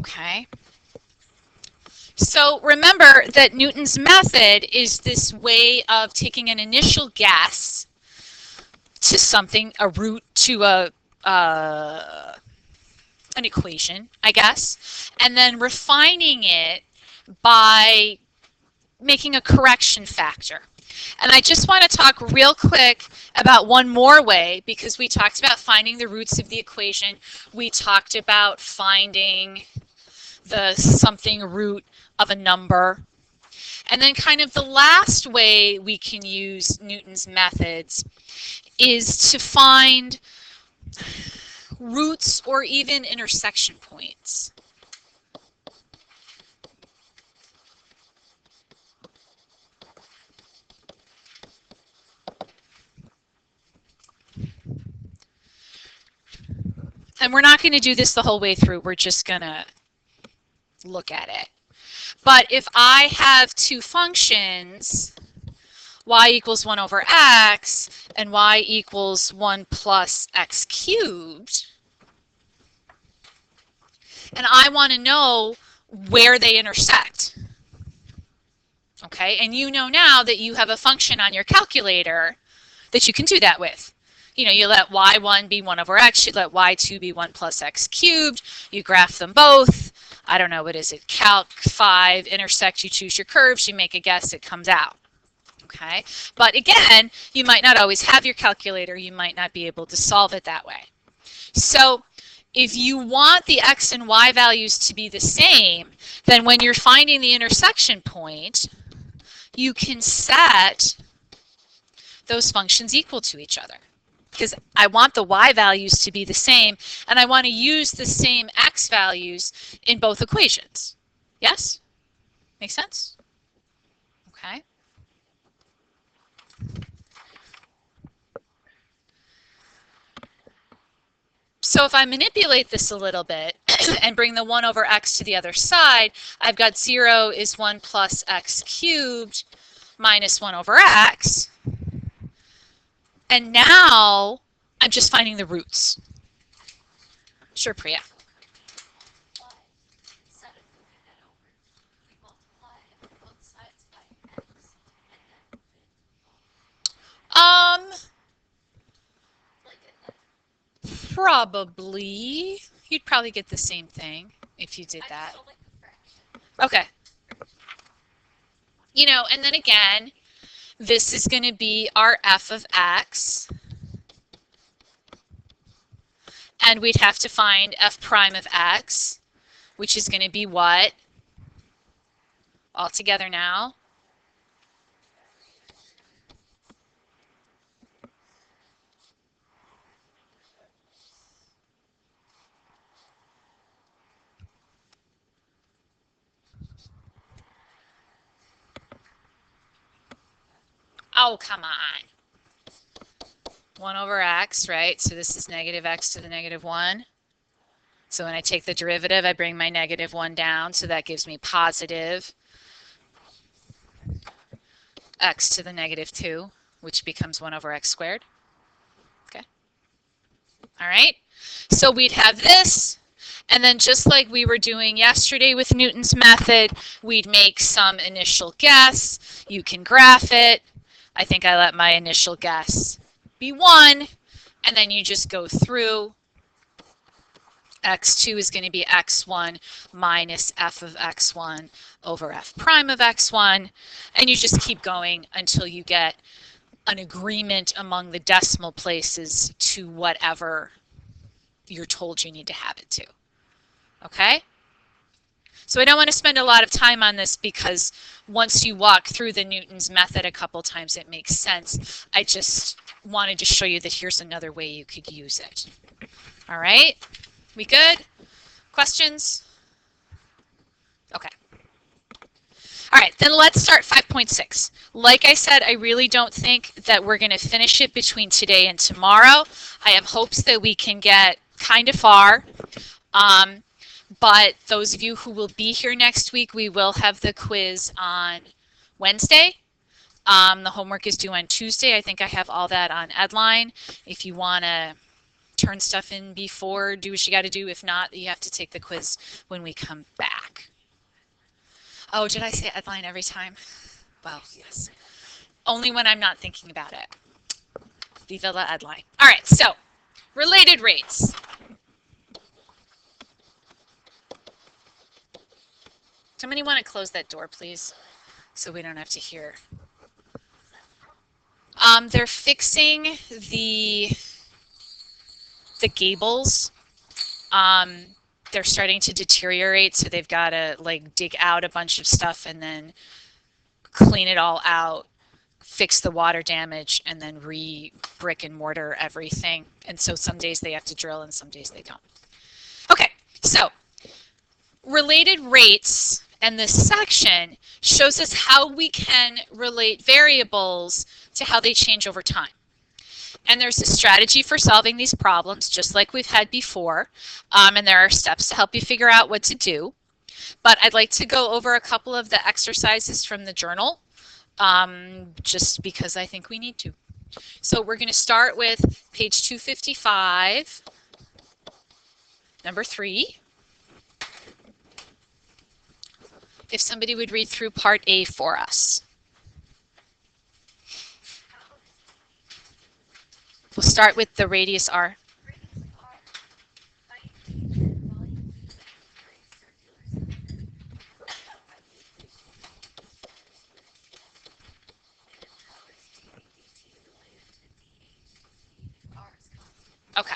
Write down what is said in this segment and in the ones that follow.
Okay. So remember that Newton's method is this way of taking an initial guess to something, a root to an equation, I guess, and then refining it by making a correction factor. And I just want to talk real quick about one more way, because we talked about finding the roots of the equation. We talked about finding the something root of a number. And then kind of the last way we can use Newton's methods is to find roots or even intersection points. And we're not going to do this the whole way through. We're just going to look at it. But if I have two functions, y equals 1 over x and y equals 1 plus x cubed, and I want to know where they intersect. Okay, and you know now that you have a function on your calculator that you can do that with. You know, you let y1 be 1 over x, you let y2 be 1 plus x cubed, you graph them both. I don't know, what is it? Calc 5, intersect, you choose your curves, you make a guess, it comes out. Okay, but again, you might not always have your calculator, you might not be able to solve it that way. So if you want the x and y values to be the same, then when you're finding the intersection point, you can set those functions equal to each other. Because I want the y values to be the same, and I want to use the same x values in both equations. Yes? Make sense? Okay. So if I manipulate this a little bit and bring the 1 over x to the other side, I've got 0 is 1 plus x cubed minus 1 over x. And now I'm just finding the roots. Sure, Priya. Probably. You'd probably get the same thing if you did that. Okay. You know, and then again, this is going to be our f of x. And we'd have to find f prime of x, which is going to be what? All together now. Oh, come on. 1 over x, right? So this is negative x to the negative 1. So when I take the derivative, I bring my negative 1 down, so that gives me positive x to the negative 2, which becomes 1 over x squared. Okay. All right. So we'd have this, and then just like we were doing yesterday with Newton's method, we'd make some initial guess. You can graph it. I think I let my initial guess be 1, and then you just go through. x2 is going to be x1 minus f of x1 over f prime of x1, and you just keep going until you get an agreement among the decimal places to whatever you're told you need to have it to. Okay? So I don't want to spend a lot of time on this because once you walk through the Newton's method a couple times, it makes sense. I just wanted to show you that here's another way you could use it. All right? We good? Questions? Okay. All right, then let's start 5.6. Like I said, I really don't think that we're going to finish it between today and tomorrow. I have hopes that we can get kind of far. But those of you who will be here next week, we will have the quiz on Wednesday. The homework is due on Tuesday. I think I have all that on Edline. If you want to turn stuff in before, do what you got to do. If not, you have to take the quiz when we come back. Oh, did I say Edline every time? Well, yes. Only when I'm not thinking about it. Viva la Edline. All right, so related rates. Somebody want to close that door, please, so we don't have to hear. They're fixing the gables. They're starting to deteriorate, so they've got to like dig out a bunch of stuff and then clean it all out, fix the water damage, and then re-brick and mortar everything. And so some days they have to drill and some days they don't. Okay, so related rates, and this section shows us how we can relate variables to how they change over time. And there's a strategy for solving these problems, just like we've had before, and there are steps to help you figure out what to do. But I'd like to go over a couple of the exercises from the journal, just because I think we need to. So we're going to start with page 255, number 3. If somebody would read through part A for us. We'll start with the radius r. Okay.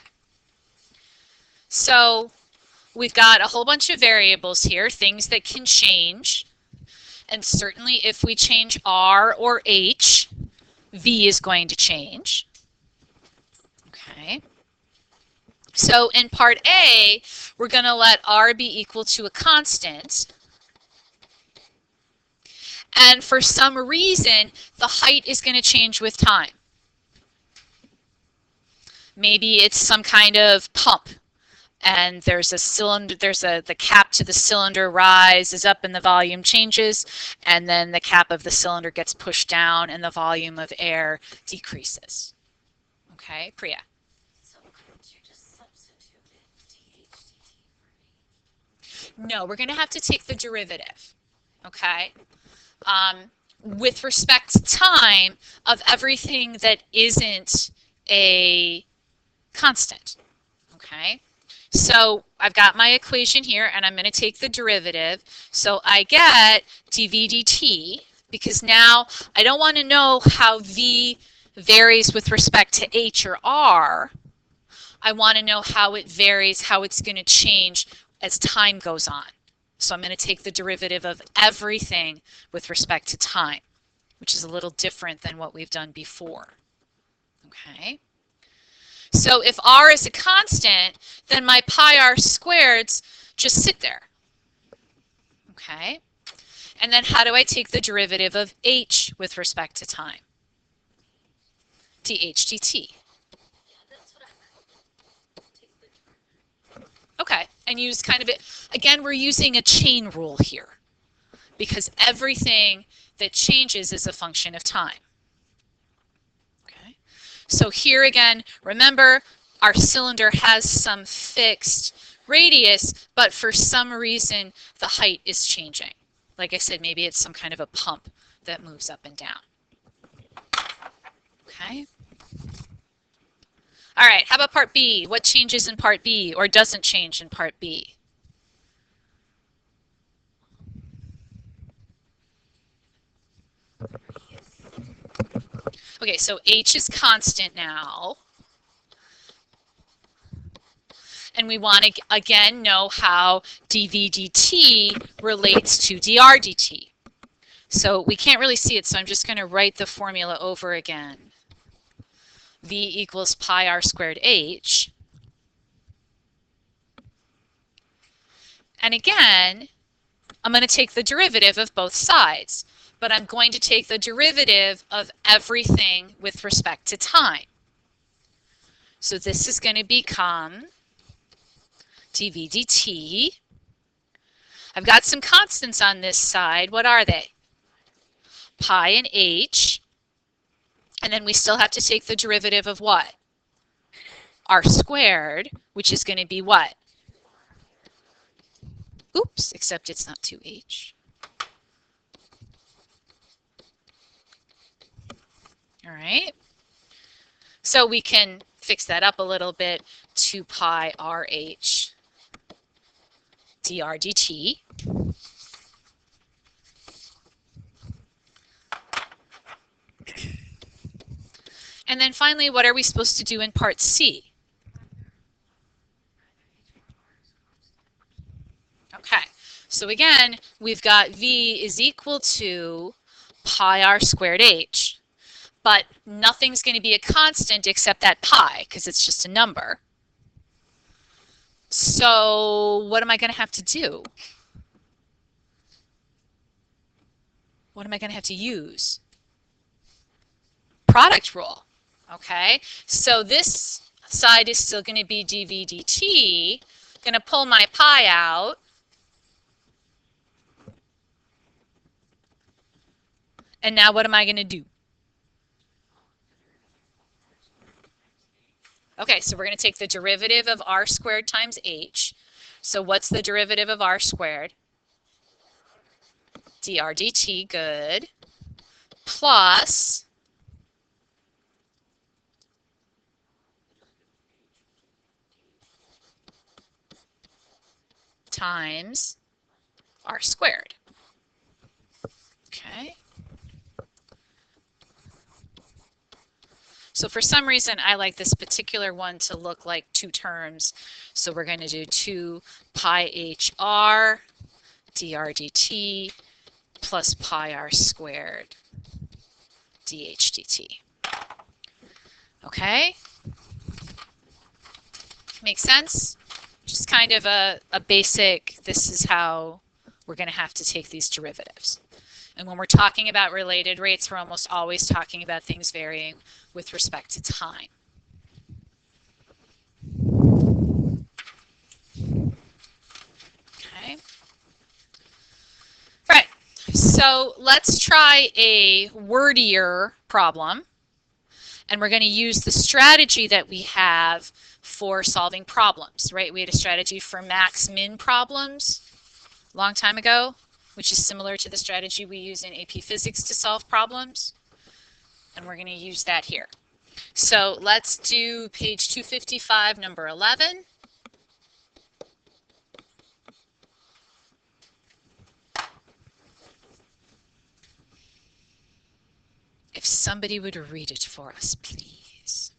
So we've got a whole bunch of variables here, things that can change. And certainly if we change r or h, v is going to change. Okay. So in part A, we're going to let r be equal to a constant. And for some reason, the height is going to change with time. Maybe it's some kind of pump, and there's a cylinder, the cap to the cylinder rises up and the volume changes, and then the cap of the cylinder gets pushed down and the volume of air decreases. Okay, Priya. So couldn't you just substitute dH dt for V? No, we're going to have to take the derivative. Okay. With respect to time of everything that isn't a constant. Okay. So I've got my equation here, and I'm going to take the derivative. So I get dv dt, because now I don't want to know how v varies with respect to h or r. I want to know how it varies, how it's going to change as time goes on. So I'm going to take the derivative of everything with respect to time, which is a little different than what we've done before. Okay. So if r is a constant, then my pi r squareds just sit there. Okay. And then how do I take the derivative of h with respect to time? dh dt. Okay, and use kind of it, again, we're using a chain rule here because everything that changes is a function of time. Okay, so here again, remember our cylinder has some fixed radius, but for some reason the height is changing. Like I said, maybe it's some kind of a pump that moves up and down. Okay. All right, how about part B? What changes in part B or doesn't change in part B? Okay, so h is constant now. And we want to, again, know how dv dt relates to dr dt. So we can't really see it, so I'm just going to write the formula over again. V equals pi r squared h. And again, I'm going to take the derivative of both sides, but I'm going to take the derivative of everything with respect to time. So this is going to become dv dt. I've got some constants on this side. What are they? Pi and h. And then we still have to take the derivative of what? r squared, which is going to be what? Oops, except it's not 2h. All right. So we can fix that up a little bit. 2 pi rh dr dt. And then finally, what are we supposed to do in part C? Okay, so again, we've got v is equal to pi r squared h. But nothing's going to be a constant except that pi, because it's just a number. So what am I going to have to do? What am I going to have to use? Product rule. Okay, so this side is still going to be dv dt. Going to pull my pi out. And now what am I going to do? Okay, so we're going to take the derivative of r squared times h. So what's the derivative of r squared? dr dt, good, plus times r squared. Okay. So for some reason, I like this particular one to look like two terms. So we're going to do 2 pi hr dr dt plus pi r squared dh dt. Okay? Makes sense? Just kind of a basic, this is how we're going to have to take these derivatives. And when we're talking about related rates, we're almost always talking about things varying with respect to time. Okay. Right. So let's try a wordier problem. And we're going to use the strategy that we have for solving problems, right? We had a strategy for max-min problems a long time ago, which is similar to the strategy we use in AP Physics to solve problems. And we're going to use that here. So let's do page 255, number 11. If somebody would read it for us, please.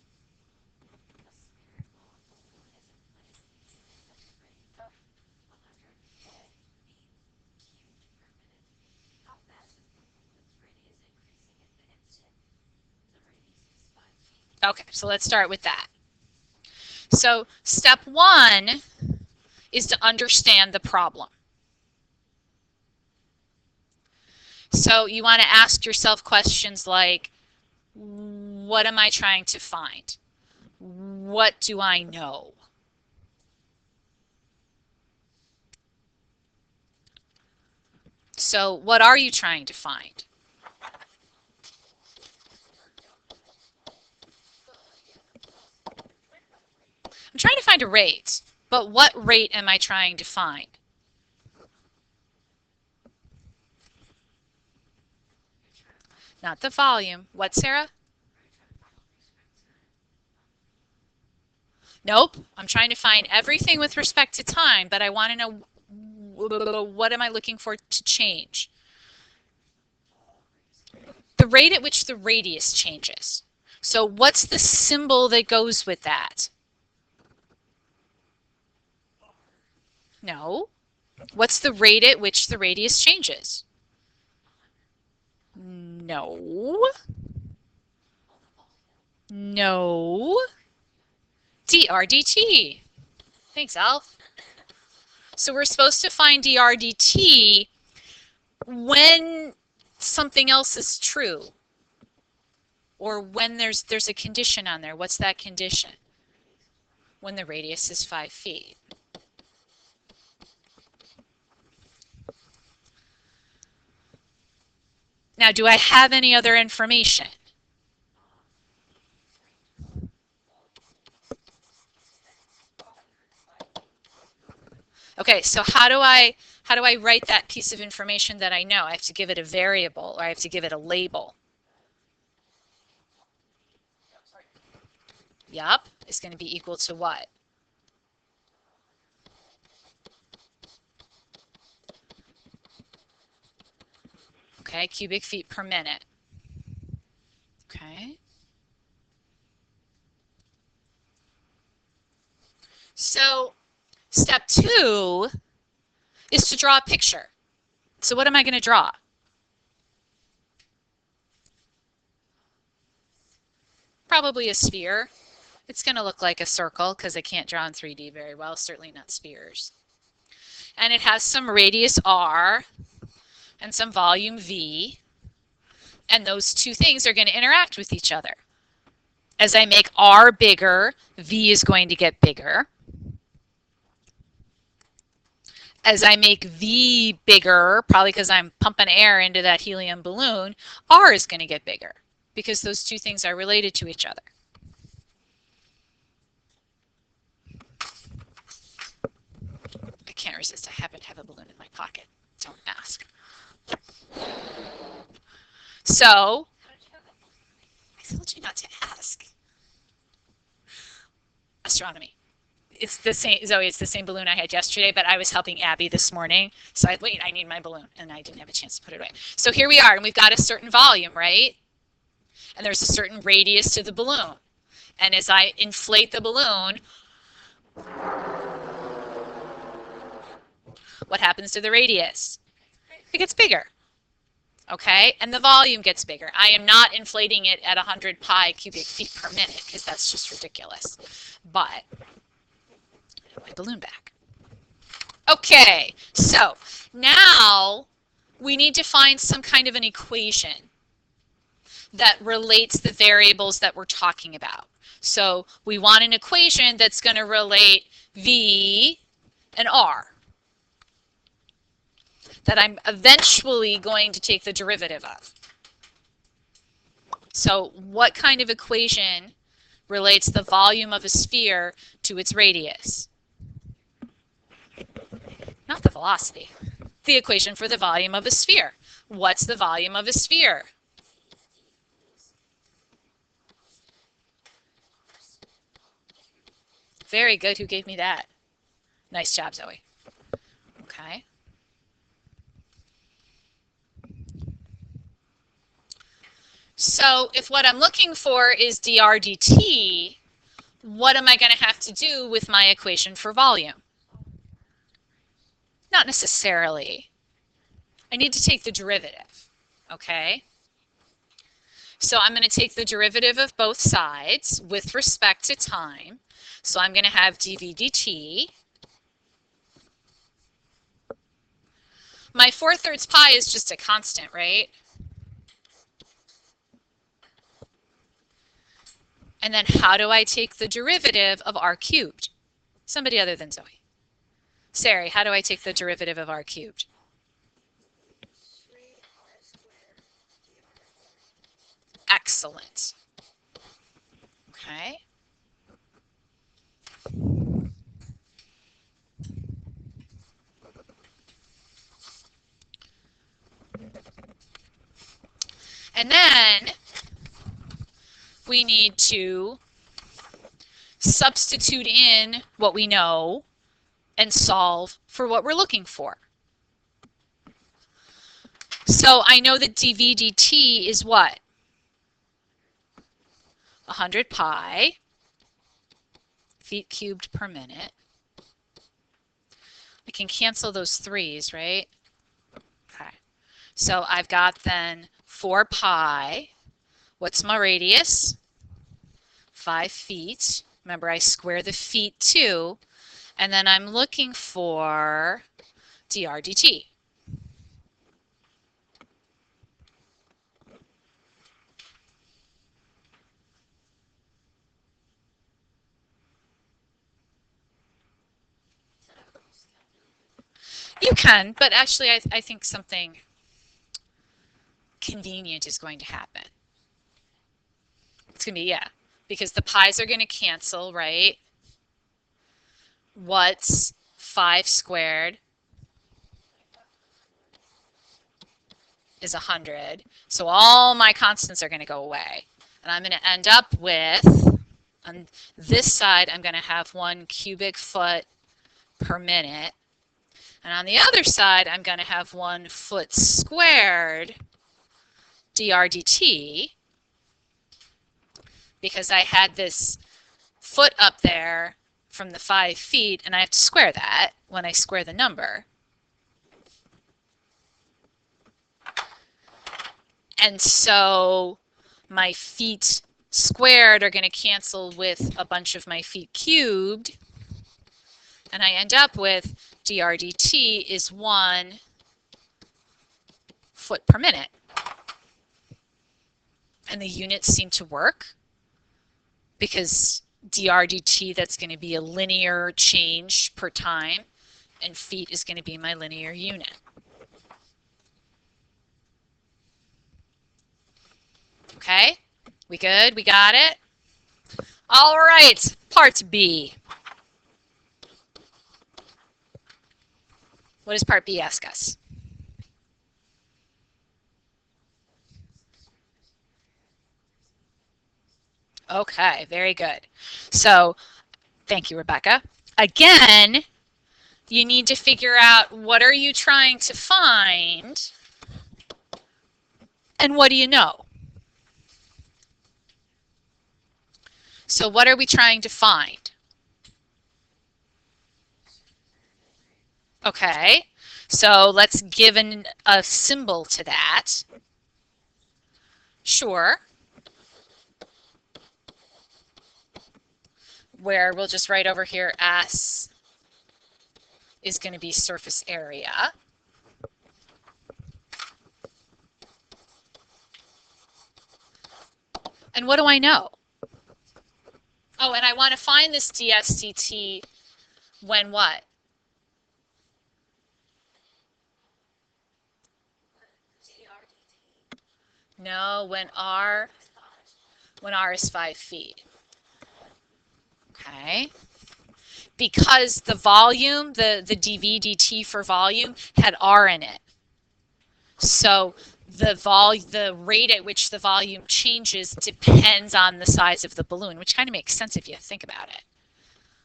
Okay, so let's start with that. So step one is to understand the problem. So you want to ask yourself questions like, what am I trying to find? What do I know? So what are you trying to find? I'm trying to find a rate, but what rate am I trying to find? Not the volume. What, Sarah? Nope. I'm trying to find everything with respect to time, but I want to know what am I looking for to change? The rate at which the radius changes. So what's the symbol that goes with that? No. What's the rate at which the radius changes? No. No. dr dt. Thanks, Alf. So we're supposed to find dr dt when something else is true, or when there's a condition on there. What's that condition? When the radius is 5 feet. Now, do I have any other information? so how do I write that piece of information that I know? I have to give it a variable, or I have to give it a label. Yup, is going to be equal to what? Okay, cubic feet per minute. Okay. So step 2 is to draw a picture. So what am I going to draw? Probably a sphere. It's going to look like a circle because I can't draw in 3D very well, certainly not spheres. And it has some radius r and some volume v, and those two things are going to interact with each other. As I make r bigger, v is going to get bigger. As I make v bigger, probably because I'm pumping air into that helium balloon, r is going to get bigger because those two things are related to each other. I can't resist. I happen to have a balloon in my pocket. Don't ask. So, I told you not to ask. Astronomy. It's the same, Zoe, it's the same balloon I had yesterday, but I was helping Abby this morning. So I need my balloon, and I didn't have a chance to put it away. So here we are, and we've got a certain volume, right? And there's a certain radius to the balloon. And as I inflate the balloon, what happens to the radius? It gets bigger. Okay, and the volume gets bigger. I am not inflating it at 100 pi cubic feet per minute because that's just ridiculous. But I have my balloon back. Okay, so now we need to find some kind of an equation that relates the variables that we're talking about. So we want an equation that's going to relate v and r, that I'm eventually going to take the derivative of. So what kind of equation relates the volume of a sphere to its radius? Not the velocity. The equation for the volume of a sphere. What's the volume of a sphere? Very good. Who gave me that? Nice job, Zoe. Okay. So if what I'm looking for is dr dt, what am I going to have to do with my equation for volume? Not necessarily. I need to take the derivative, okay? So I'm going to take the derivative of both sides with respect to time. So I'm going to have dv dt. My 4/3 pi is just a constant, right? And then how do I take the derivative of r cubed? Somebody other than Zoe. Sari, how do I take the derivative of r cubed? Excellent. Okay. And then we need to substitute in what we know and solve for what we're looking for. So I know that dv dt is what? 100 pi feet cubed per minute. I can cancel those 3's, right? Okay. So I've got then 4 pi. What's my radius? 5 feet. Remember, I square the feet too. And then I'm looking for dr dt. You can, but actually I think something convenient is going to happen. It's going to be, yeah, because the pi's are going to cancel, right? What's 5 squared is 100. So all my constants are going to go away. And I'm going to end up with, on this side, I'm going to have 1 cubic foot per minute. And on the other side, I'm going to have 1 foot squared dr dt, because I had this foot up there from the 5 feet, and I have to square that when I square the number. And so my feet squared are going to cancel with a bunch of my feet cubed, and I end up with dr dt is 1 foot per minute. And the units seem to work because dr dt, that's going to be a linear change per time, and feet is going to be my linear unit. Okay, we good? We got it? All right, part B. What does part B ask us? Okay, very good. So, thank you, Rebecca. Again, you need to figure out what are you trying to find and what do you know? So what are we trying to find? Okay, so let's give a symbol to that. Sure. Where we'll just write over here S is going to be surface area. And what do I know? Oh, and I want to find this dsdt when what? No, when r is 5 feet. Okay. Because the volume, the dv dt for volume had r in it. So the rate at which the volume changes depends on the size of the balloon, which kind of makes sense if you think about it.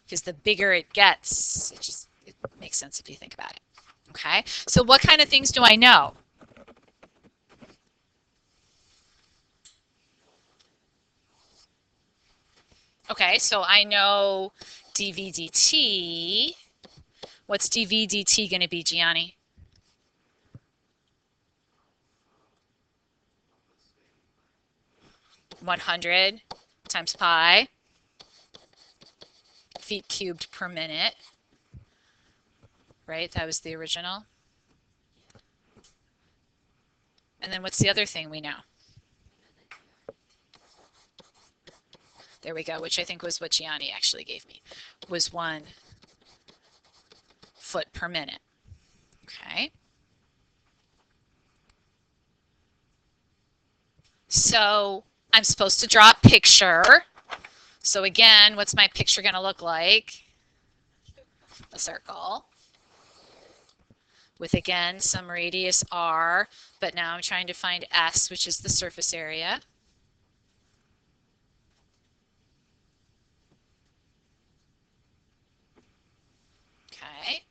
Because the bigger it gets, it makes sense if you think about it. Okay, so what kind of things do I know? Okay, so I know dv dt. What's dv dt going to be, Gianni? (100 times pi feet cubed per minute). Right, that was the original. And then what's the other thing we know? There we go, which I think was what Gianni actually gave me, was 1 foot per minute. Okay. So I'm supposed to draw a picture. So again, what's my picture going to look like? A circle with, again, some radius r, but now I'm trying to find S, which is the surface area. Okay.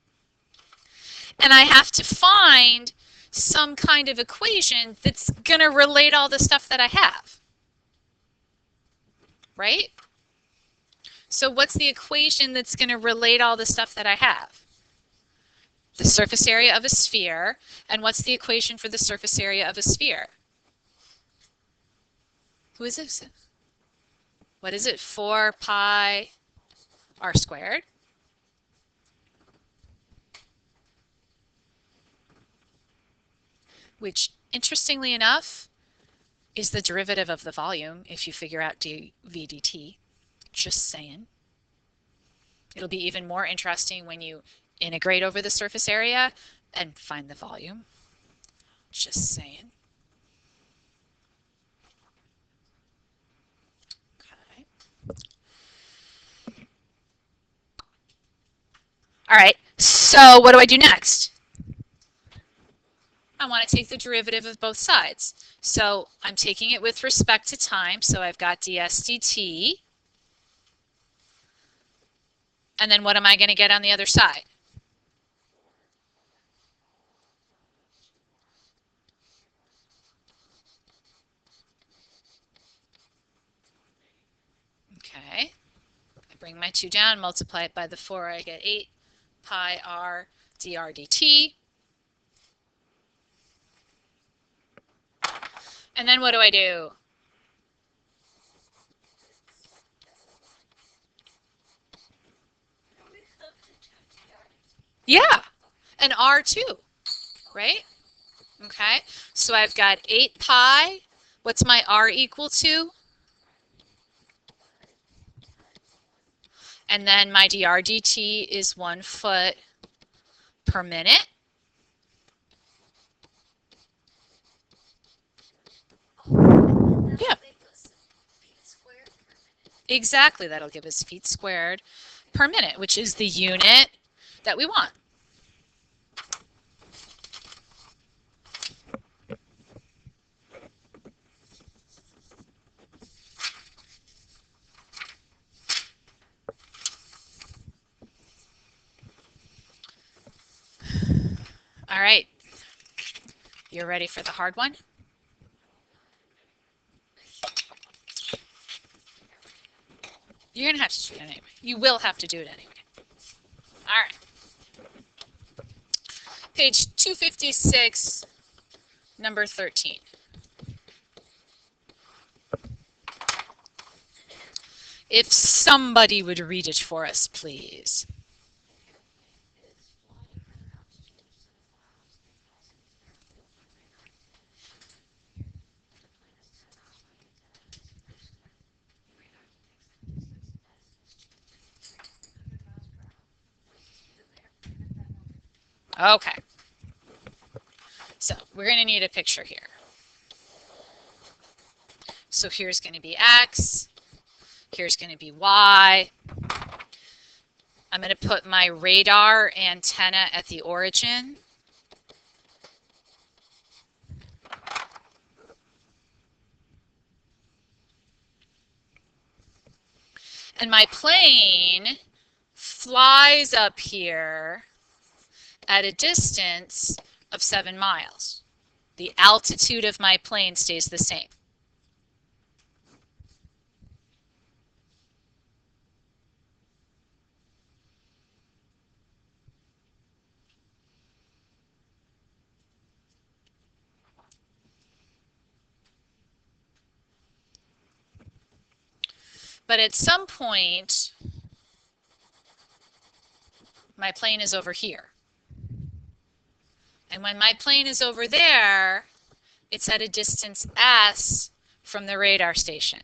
And I have to find some kind of equation that's going to relate all the stuff that I have. Right? So what's the equation that's going to relate all the stuff that I have? The surface area of a sphere. And what's the equation for the surface area of a sphere? Who is this? What is it? 4 pi r squared. Which, interestingly enough, is the derivative of the volume if you figure out dv dt. Just saying. It'll be even more interesting when you integrate over the surface area and find the volume. Just saying. Okay. All right, So what do I do next? I want to take the derivative of both sides. So I'm taking it with respect to time, so I've got ds dt. And then what am I going to get on the other side? Okay, I bring my 2 down, multiply it by the 4, I get 8 pi r dr dt. And then what do I do? Yeah, and r too, right? Okay, so I've got 8 pi. What's my r equal to? And then my dr dt is 1 foot per minute. Yeah, exactly. That'll give us feet squared per minute, which is the unit that we want. All right, you're ready for the hard one? You're going to have to do it anyway. You will have to do it anyway. All right. Page 256, number 13. If somebody would read it for us, please. Okay. So we're going to need a picture here. So here's going to be X. Here's going to be Y. I'm going to put my radar antenna at the origin. And my plane flies up here at a distance of 7 miles. The altitude of my plane stays the same. But at some point, my plane is over here. And when my plane is over there, it's at a distance s from the radar station.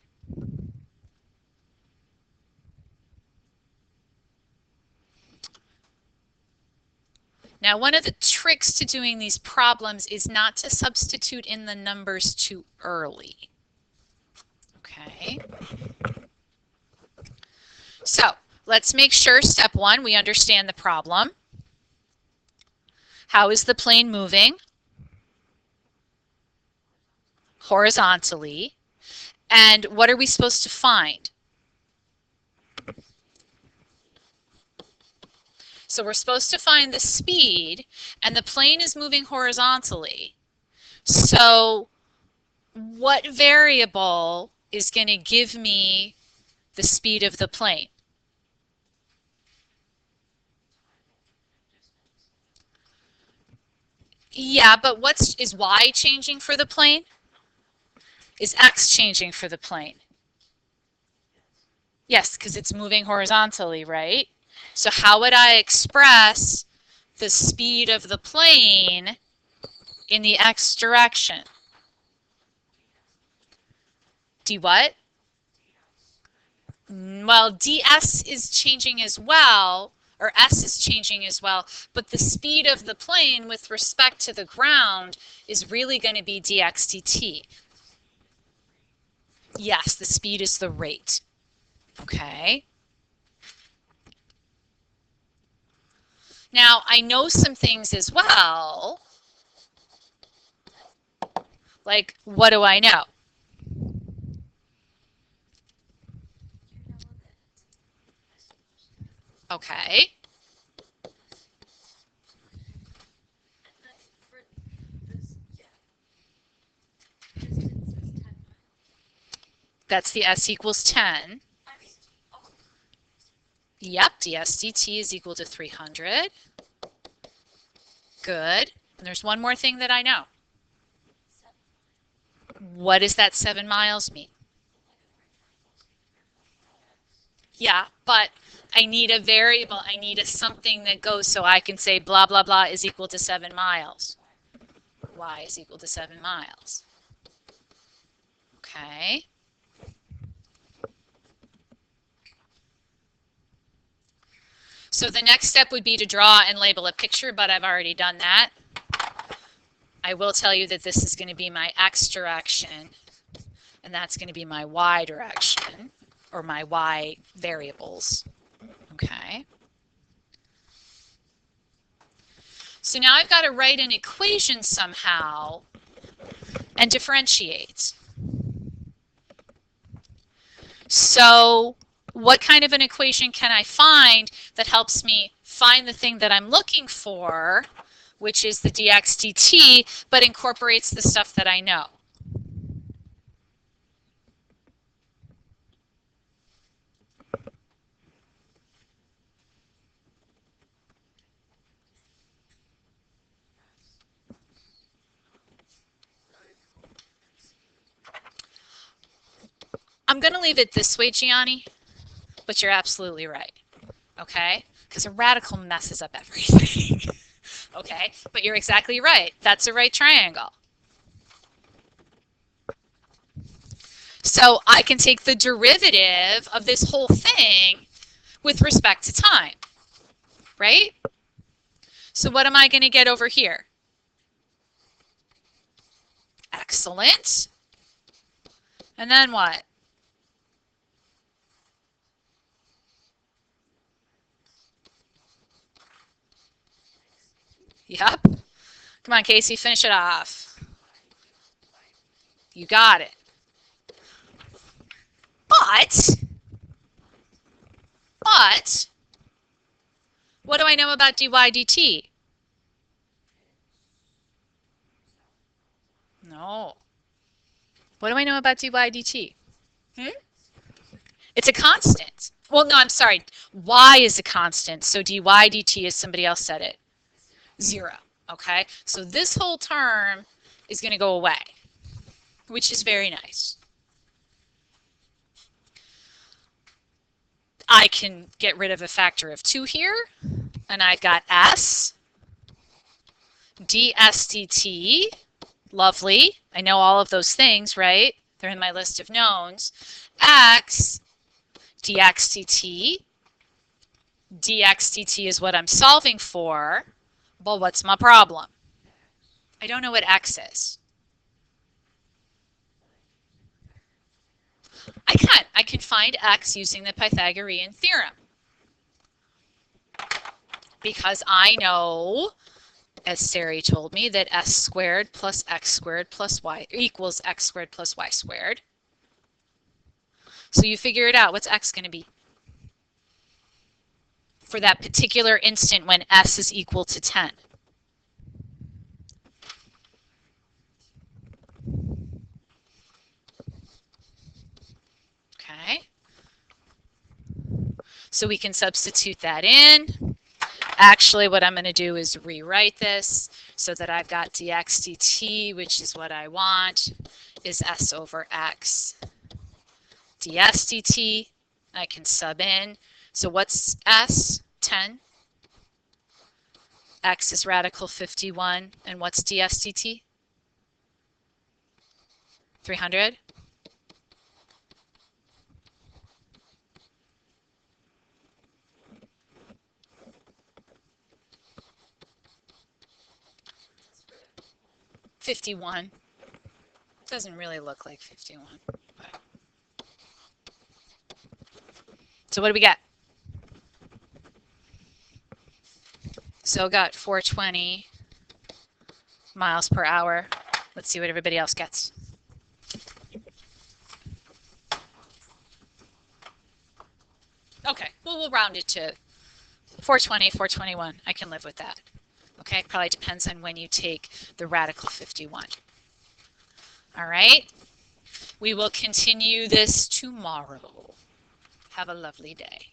Now, one of the tricks to doing these problems is not to substitute in the numbers too early. Okay. So let's make sure, step 1, we understand the problem. How is the plane moving? Horizontally. And what are we supposed to find? So we're supposed to find the speed, and the plane is moving horizontally. So what variable is going to give me the speed of the plane? Yeah, but is y changing for the plane? Is x changing for the plane? Yes, because it's moving horizontally, right? So how would I express the speed of the plane in the x direction? D what? Well, ds is changing as well, or s is changing as well, but the speed of the plane with respect to the ground is really going to be dx dt. Yes, the speed is the rate. Okay. Now, I know some things as well. Like, what do I know? Okay. That's the S equals 10. Yep, dsdt is equal to 300. Good. And there's one more thing that I know. What does that 7 miles mean? Yeah, but I need a variable. I need a something that goes so I can say blah, blah, blah is equal to 7 miles. Y is equal to 7 miles. Okay. So the next step would be to draw and label a picture, but I've already done that. I will tell you that this is going to be my x direction, and that's going to be my y direction, or my y variables. Okay. So now I've got to write an equation somehow and differentiate. So what kind of an equation can I find that helps me find the thing that I'm looking for, which is the dx dt, but incorporates the stuff that I know? I'm going to leave it this way, Gianni, but you're absolutely right, okay? Because a radical messes up everything, okay? But you're exactly right. That's a right triangle. So I can take the derivative of this whole thing with respect to time, right? So what am I going to get over here? Excellent. And then what? Yep. Come on, Casey, finish it off. You got it. But, what do I know about dy dt? No. What do I know about dy dt? It's a constant. Well, no, I'm sorry. Y is a constant, so dy dt, as somebody else said it, 0. Okay? So this whole term is going to go away, which is very nice. I can get rid of a factor of 2 here, and I've got s ds dt. Lovely. I know all of those things, right? They're in my list of knowns. X dx dt. Dx dt is what I'm solving for. Well, what's my problem? I don't know what x is. I can find x using the Pythagorean theorem. Because I know, as Sari told me, that s squared plus x squared plus y equals x squared plus y squared. So you figure it out. What's x going to be? For that particular instant when s is equal to 10. Okay. So we can substitute that in. Actually, what I'm going to do is rewrite this so that I've got dx dt, which is what I want, is s over x ds dt. I can sub in. So what's s? 10. X is radical 51. And what's ds dt? 300. $51. Doesn't really look like 51. But. So what do we get? still got 420 miles per hour. Let's see what everybody else gets. Okay, well, we'll round it to 420, 421. I can live with that. Okay, probably depends on when you take the radical 51. All right, we will continue this tomorrow. Have a lovely day.